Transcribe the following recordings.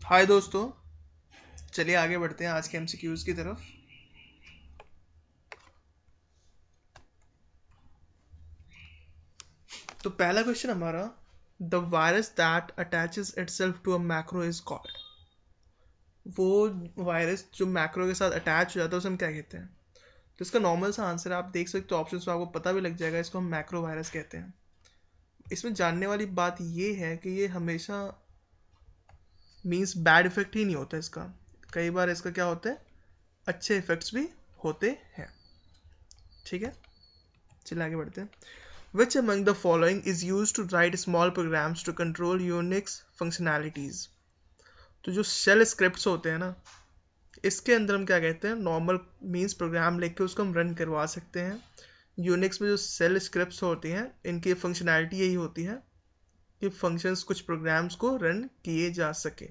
हाय दोस्तों, चलिए आगे बढ़ते हैं आज के एमसीक्यूज की तरफ। तो पहला क्वेश्चन हमारा, the virus that attaches itself to a macro is called. वो वायरस जो मैक्रो के साथ अटैच हो जाता है उसे हम क्या कहते हैं? तो इसका नॉर्मल सा आंसर आप देख सकते हो, ऑप्शंस में आपको पता भी लग जाएगा, इसको हम मैक्रो वायरस कहते हैं। इसमें जानने वाली बात ये है कि ये हमेशा मीन्स बैड इफेक्ट ही नहीं होता इसका। कई बार इसका क्या होता है, अच्छे इफेक्ट्स भी होते हैं। ठीक है, चलिए आगे बढ़ते हैं। Which among the following is used to write small programs to control Unix functionalities? तो जो शेल स्क्रिप्ट्स होते हैं ना, इसके अंदर हम क्या कहते हैं, नॉर्मल मीन्स प्रोग्राम लिख के उसको हम रन करवा सकते हैं। यूनिक्स में जो सेल स्क्रिप्ट्स होती हैं, इनकी फंक्शनैलिटी यही होती है कि फंक्शंस कुछ प्रोग्राम्स को रन किए जा सके,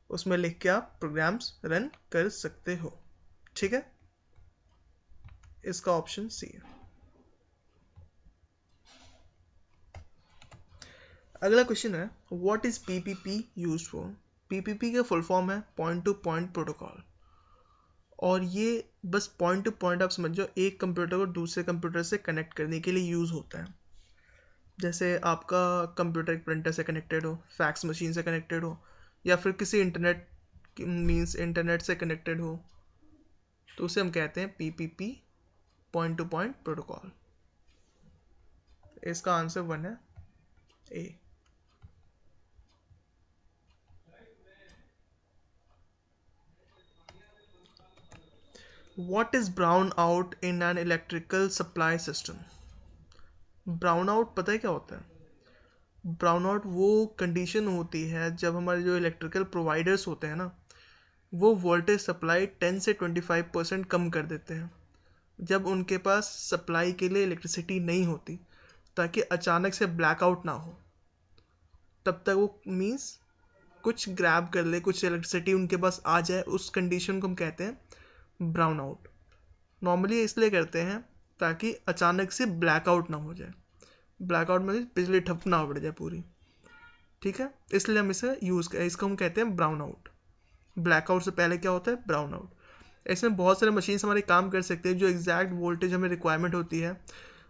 उसमें लिख के आप प्रोग्राम्स रन कर सकते हो। ठीक है, इसका ऑप्शन सी है। अगला क्वेश्चन है, what is PPP used for? PPP का फुल फॉर्म है पॉइंट टू पॉइंट प्रोटोकॉल, और ये बस पॉइंट टू पॉइंट आप समझ जाओ, एक कंप्यूटर को दूसरे कंप्यूटर से कनेक्ट करने के लिए यूज़ होता है। जैसे आपका कंप्यूटर एक प्रिंटर से कनेक्टेड हो, फैक्स मशीन से कनेक्टेड हो, या फिर किसी इंटरनेट मीन्स इंटरनेट से कनेक्टेड हो, तो उसे हम कहते हैं PPP, point two point protocol. इसका आंसर 1 है, ए। What is brown out in an electrical supply system? Brown out पता है क्या होता है? ब्राउन आउट वो कंडीशन होती है जब हमारे जो इलेक्ट्रिकल प्रोवाइडर्स होते हैं ना, वो वोल्टेज सप्लाई 10 से 25% कम कर देते हैं जब उनके पास सप्लाई के लिए इलेक्ट्रिसिटी नहीं होती, ताकि अचानक से ब्लैकआउट ना हो। तब तक वो मीन्स कुछ ग्रैब कर ले, कुछ इलेक्ट्रिसिटी उनके पास आ जाए, उस कंडीशन को हम कहते हैं ब्राउन आउट। नॉर्मली इसलिए करते हैं ताकि अचानक से ब्लैकआउट ना हो जाए। ब्लैकआउट में बिजली ठप ना पड़ जाए पूरी। ठीक है, इसलिए हम इसे यूज़ करें, इसको हम कहते हैं ब्राउन आउट। ब्लैकआउट से पहले क्या होता है, ब्राउन आउट। इसमें बहुत सारे मशीन्स हमारे काम कर सकते हैं, जो एग्जैक्ट वोल्टेज हमें रिक्वायरमेंट होती है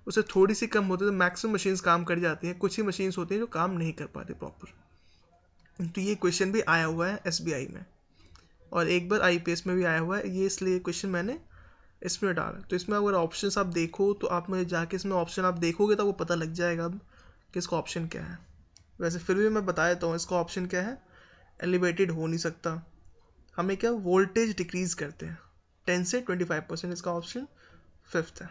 उससे थोड़ी सी कम होती है तो मैक्सिमम मशीन्स काम कर जाती हैं। कुछ ही मशीन्स होती हैं जो काम नहीं कर पाती प्रॉपर। तो ये क्वेश्चन भी आया हुआ है एसबीआई में, और एक बार आईपीएस में भी आया हुआ है ये, इसलिए क्वेश्चन मैंने इसमें डाला। तो इसमें अगर ऑप्शंस आप देखो तो आप मुझे जाके इसमें ऑप्शन आप देखोगे तो आपको पता लग जाएगा अब कि इसका ऑप्शन क्या है। वैसे फिर भी मैं बता देता हूँ इसका ऑप्शन क्या है। एलिवेटेड हो नहीं सकता, हमें क्या वोल्टेज डिक्रीज करते हैं 10 से 25%, इसका ऑप्शन 5th है।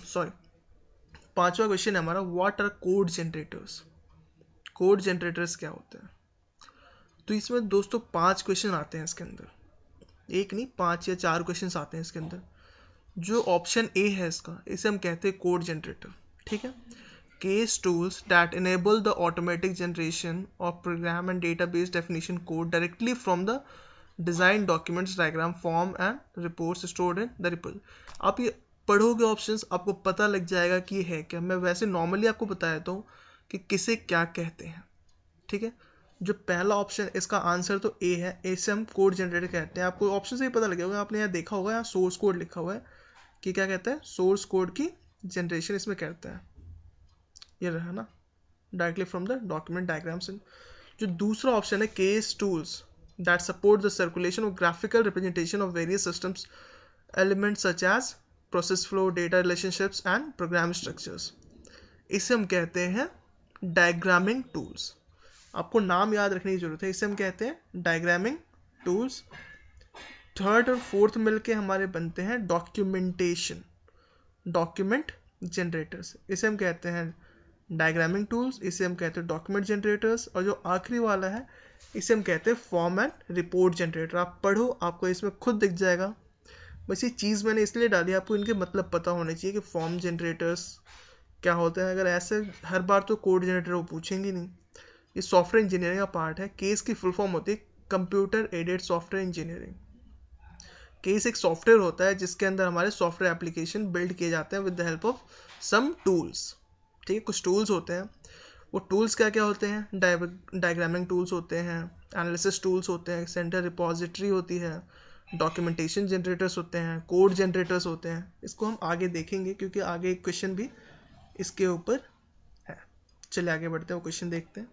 सॉरी, 5वां क्वेश्चन है हमारा, what R code generators? Code generators क्या होते हैं? तो इसमें दोस्तों 5 क्वेश्चन आते हैं इसके अंदर, एक नहीं 5 या 4 क्वेश्चन आते हैं इसके अंदर। जो ऑप्शन ए है इसका, इसे हम कहते हैं कोड जनरेटर। ठीक है, CASE tools that enable the automatic generation of program and database definition code directly from the design documents, diagram, form and reports stored in the repository. आप ये पढ़ोगे ऑप्शंस, आपको पता लग जाएगा कि ये है क्या। मैं वैसे नॉर्मली आपको बता देता हूँ कि किसे क्या कहते हैं। ठीक है, जो पहला ऑप्शन, इसका आंसर तो ए है, ए से हम कोड जनरेटर कहते हैं। आपको ऑप्शन से ही पता लगेगा, आपने यहाँ देखा होगा, यहाँ सोर्स कोड लिखा हुआ है कि क्या कहता है, सोर्स कोड की जनरेशन इसमें करता है। ये रहा ना, directly from the document, diagrams. जो दूसरा ऑप्शन है, CASE tools that support the circulation of graphical representation of various systems elements such as process flow, data relationships and program structures. इसे हम कहते हैं डायग्रामिंग टूल्स। आपको नाम याद रखने की जरूरत है, इसे हम कहते हैं डायग्रामिंग टूल्स। थर्ड और फोर्थ मिलके हमारे बनते हैं डॉक्यूमेंटेशन, डॉक्यूमेंट जनरेटर्स। इसे हम कहते हैं डायग्रामिंग टूल्स, इसे हम कहते हैं डॉक्यूमेंट जनरेटर्स, और जो आखिरी वाला है इसे हम कहते हैं फॉर्म एंड रिपोर्ट जनरेटर। आप पढ़ो, आपको इसमें खुद दिख जाएगा। बस ये चीज़ मैंने इसलिए डाली, आपको इनके मतलब पता होने चाहिए कि फॉर्म जनरेटर्स क्या होते हैं। अगर ऐसे हर बार तो कोड जनरेटर वो पूछेंगे नहीं। ये सॉफ्टवेयर इंजीनियरिंग का पार्ट है। केस की फुल फॉर्म होती है computer aided software engineering. Case एक सॉफ्टवेयर होता है जिसके अंदर हमारे सॉफ्टवेयर एप्लीकेशन बिल्ड किए जाते हैं with the help of some tools. ठीक है, कुछ टूल्स होते हैं, वो टूल्स क्या क्या होते हैं? डायग्रामिंग टूल्स होते हैं, एनालिसिस टूल्स होते हैं, सेंटर रिपोजिटरी होती है, डॉक्यूमेंटेशन जनरेटर्स होते हैं, कोड जनरेटर्स होते हैं। इसको हम आगे देखेंगे क्योंकि आगे एक क्वेश्चन भी इसके ऊपर है। चलिए आगे बढ़ते हैं, वो क्वेश्चन देखते हैं।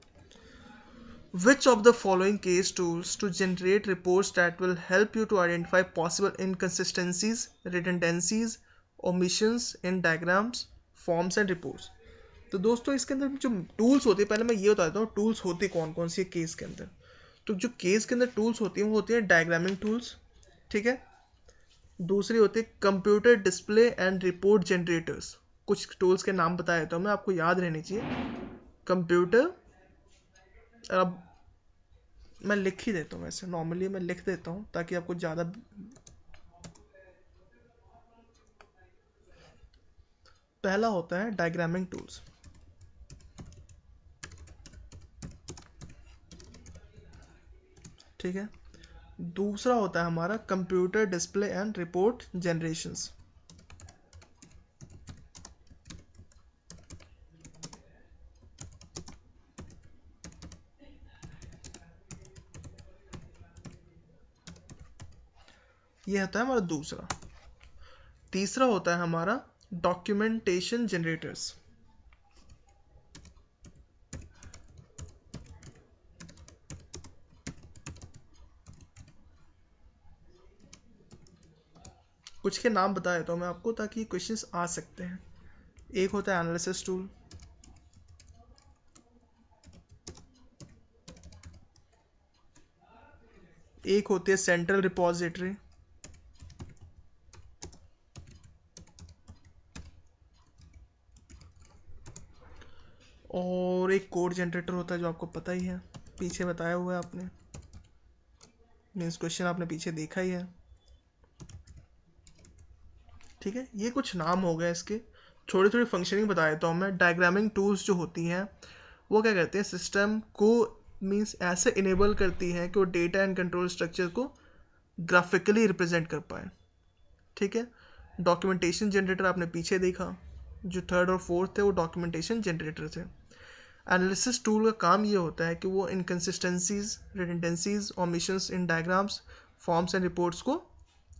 Which of the following case tools to generate reports that will help you to identify possible inconsistencies, redundancies, omissions in diagrams, forms and reports? तो दोस्तों इसके अंदर जो टूल्स होती है, पहले मैं ये बता देता हूँ टूल्स होती कौन कौन सी है केस के अंदर। तो जो केस के अंदर टूल्स होती हैं वो होती है डायग्रामिंग टूल्स, ठीक है। दूसरी होती है computer display and report generators. कुछ टूल्स के नाम बताया तो मैं आपको याद रहनी चाहिए। कंप्यूटर, अब मैं लिख ही देता हूँ, वैसे नॉर्मली मैं लिख देता हूँ ताकि आपको ज़्यादा। पहला होता है डायग्रामिंग टूल्स, ठीक है। दूसरा होता है हमारा computer display and report generations. ये होता है हमारा दूसरा। तीसरा होता है हमारा डॉक्यूमेंटेशन जनरेटर्स। कुछ के नाम बता देता हूँ मैं आपको ताकि क्वेश्चंस आ सकते हैं। एक होता है एनालिसिस टूल, एक होती है सेंट्रल रिपोजिटरी, और एक कोड जनरेटर होता है जो आपको पता ही है, पीछे बताया हुआ है आपने, मीन्स क्वेश्चन आपने पीछे देखा ही है, ठीक है। ये कुछ नाम हो गए इसके। थोड़ी थोड़ी फंक्शनिंग बता देता हूँ मैं। डायग्रामिंग टूल्स जो होती हैं वो क्या करते हैं, सिस्टम को मीन्स ऐसे इनेबल करती है कि वो डेटा एंड कंट्रोल स्ट्रक्चर को ग्राफिकली रिप्रेजेंट कर पाए, ठीक है। डॉक्यूमेंटेशन जनरेटर आपने पीछे देखा, जो थर्ड और फोर्थ थे वो डॉक्यूमेंटेशन जनरेटर थे। एनालिसिस टूल का काम ये होता है कि वो inconsistencies, redundancies, omissions in diagrams, forms and reports को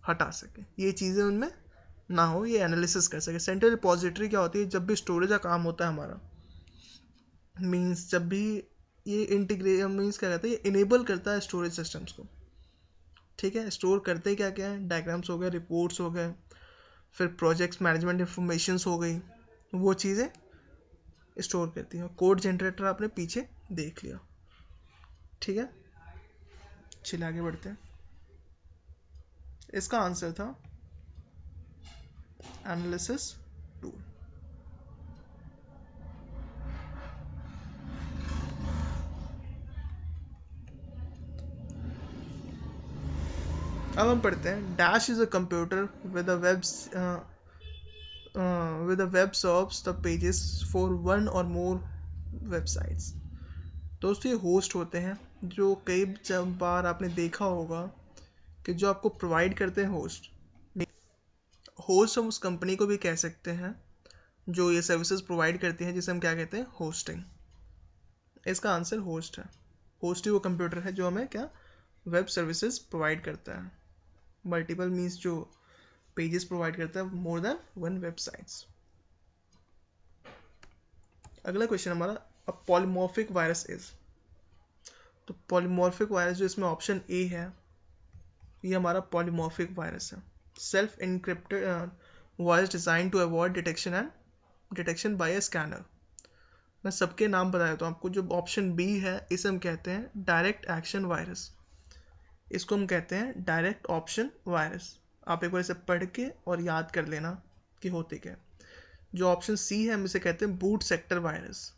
हटा सके, ये चीज़ें उनमें ना हो, ये एनालिसिस कर सके। सेंट्रल रिपोजिटरी क्या होती है, जब भी स्टोरेज का काम होता है हमारा, मीन्स जब भी ये इंटीग्रेट मीन्स क्या कहते हैं, ये इनेबल करता है स्टोरेज सिस्टम्स को, ठीक है। स्टोर करते क्या क्या है, डायग्राम्स हो गए, रिपोर्ट्स हो गए, फिर प्रोजेक्ट्स मैनेजमेंट इंफॉर्मेशंस हो गई, वो चीज़ें स्टोर करती हैं। कोड जनरेटर आपने पीछे देख लिया, ठीक है। चलिए आगे बढ़ते हैं। इसका आंसर था एनालिसिस टूल। अब हम पढ़ते हैं dash is a computer with a web serves the pages for one और मोर वेबसाइट्स। दोस्तों ये होस्ट होते हैं जो कई बार आपने देखा होगा कि जो आपको प्रोवाइड करते हैं होस्ट। होस्ट हम उस कंपनी को भी कह सकते हैं जो ये सर्विसेज प्रोवाइड करती हैं, जिसे हम क्या कहते हैं, होस्टिंग। इसका आंसर होस्ट है। होस्ट ही वो कंप्यूटर है जो हमें क्या, वेब सर्विसेज प्रोवाइड करता है। मल्टीपल मीन्स जो पेजेस प्रोवाइड करता है, मोर देन वन वेबसाइट्स। अगला क्वेश्चन हमारा, अ पॉलीमॉर्फिक वायरस इज। तो पॉलीमॉर्फिक वायरस जो इसमें ऑप्शन ए है, ये हमारा पॉलीमॉर्फिक वायरस है। Self encrypted voice design to avoid detection by a scanner. मैं सबके नाम बता देता हूँ आपको। जो ऑप्शन बी है इसे हम कहते हैं डायरेक्ट एक्शन वायरस, इसको हम कहते हैं डायरेक्ट ऑप्शन वायरस। आप एक बार इसे पढ़ के और याद कर लेना कि होते क्या। जो ऑप्शन सी है हम इसे कहते हैं बूट सेक्टर वायरस,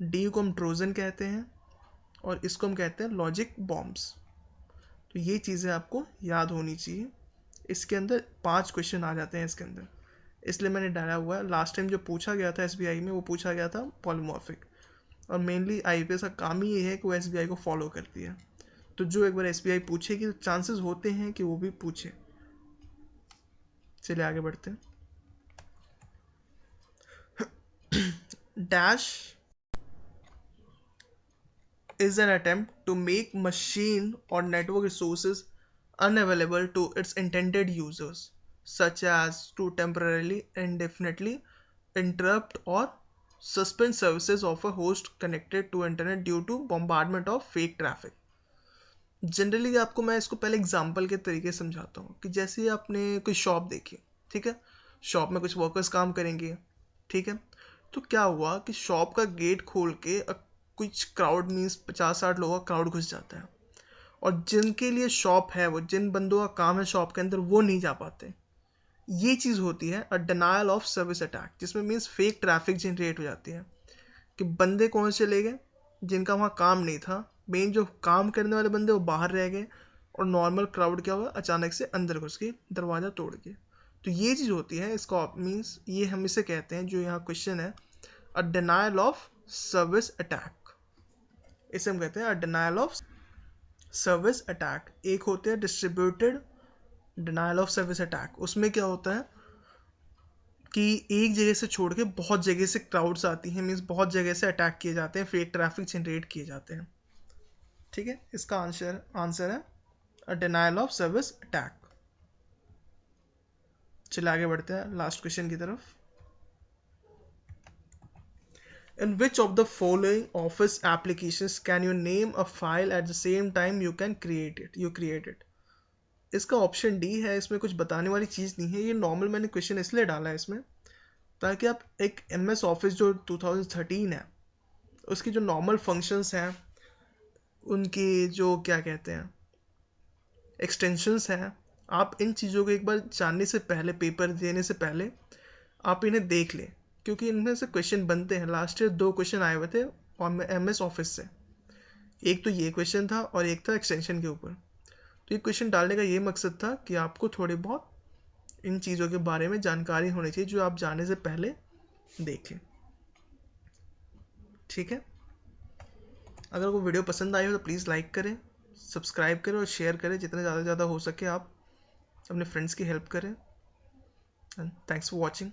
डी को हम ट्रोजन कहते हैं, और इसको हम कहते हैं लॉजिक बॉम्ब्स। तो ये चीज़ें आपको याद होनी चाहिए। इसके अंदर 5 क्वेश्चन आ जाते हैं इसके अंदर, इसलिए मैंने डाला हुआ है। लास्ट टाइम जो पूछा गया था एसबीआई में, वो पूछा गया था पॉलीमॉर्फिक, और मेनली आईपीएस का काम ही ये है कि वो एसबीआई को फॉलो करती है। तो जो एक बार एसबीआई पूछेगी तो चांसेस होते हैं कि वो भी पूछे। चलिए आगे बढ़ते हैं। Dash is an attempt to make machine or network resources unavailable to its intended users, such as to temporarily, indefinitely interrupt or suspend services of a host connected to internet due to bombardment of fake traffic. Generally आपको मैं इसको पहले example के तरीके से समझाता हूँ कि जैसे आपने कोई शॉप देखी, ठीक है, शॉप में कुछ वर्कर्स काम करेंगे, ठीक है, तो क्या हुआ कि शॉप का गेट खोल के कुछ क्राउड मीन्स 50-60 लोगों का क्राउड घुस जाता है, और जिनके लिए शॉप है, वो जिन बंदों का काम है शॉप के अंदर, वो नहीं जा पाते। ये चीज़ होती है अ डिनायल ऑफ सर्विस अटैक, जिसमें मीन्स फेक ट्रैफिक जनरेट हो जाती है कि बंदे कौन से चले गए जिनका वहाँ काम नहीं था, मेन जो काम करने वाले बंदे वो बाहर रह गए, और नॉर्मल क्राउड क्या हुआ, अचानक से अंदर घुस गई दरवाज़ा तोड़ के। तो ये चीज़ होती है, इसका मीन्स ये हम इसे कहते हैं, जो यहाँ क्वेश्चन है, अ डिनायल ऑफ सर्विस अटैक। इसे हम कहते हैं अ डिनायल ऑफ सर्विस अटैक। एक होते हैं distributed denial of service attack, उसमें क्या होता है कि एक जगह से छोड़ के बहुत जगह से क्राउड्स आती हैं, मीन्स बहुत जगह से अटैक किए जाते हैं, फेक ट्रैफिक जनरेट किए जाते हैं, ठीक है। इसका आंसर है अ डिनायल ऑफ सर्विस अटैक। चलिए आगे बढ़ते हैं लास्ट क्वेश्चन की तरफ। In which of the following office applications can you name a file at the same time you create it? इसका ऑप्शन डी है, इसमें कुछ बताने वाली चीज़ नहीं है। ये नॉर्मल मैंने क्वेश्चन इसलिए डाला है इसमें ताकि आप एक MS ऑफिस जो 2013 है उसकी जो नॉर्मल फंक्शंस हैं, उनकी जो क्या कहते हैं एक्सटेंशंस हैं, आप इन चीज़ों को एक बार जानने से पहले, पेपर देने से पहले आप इन्हें देख लें, क्योंकि इनमें से क्वेश्चन बनते हैं। लास्ट ईयर 2 क्वेश्चन आए हुए थे MS ऑफिस से, एक तो ये क्वेश्चन था और एक था एक्सटेंशन के ऊपर। तो ये क्वेश्चन डालने का ये मकसद था कि आपको थोड़ी बहुत इन चीज़ों के बारे में जानकारी होनी चाहिए जो आप जाने से पहले देखें, ठीक है। अगर वो वीडियो पसंद आई हो तो प्लीज़ लाइक करें, सब्सक्राइब करें और शेयर करें, जितना ज़्यादा से ज़्यादा हो सके आप अपने फ्रेंड्स की हेल्प करें। And thanks for watching.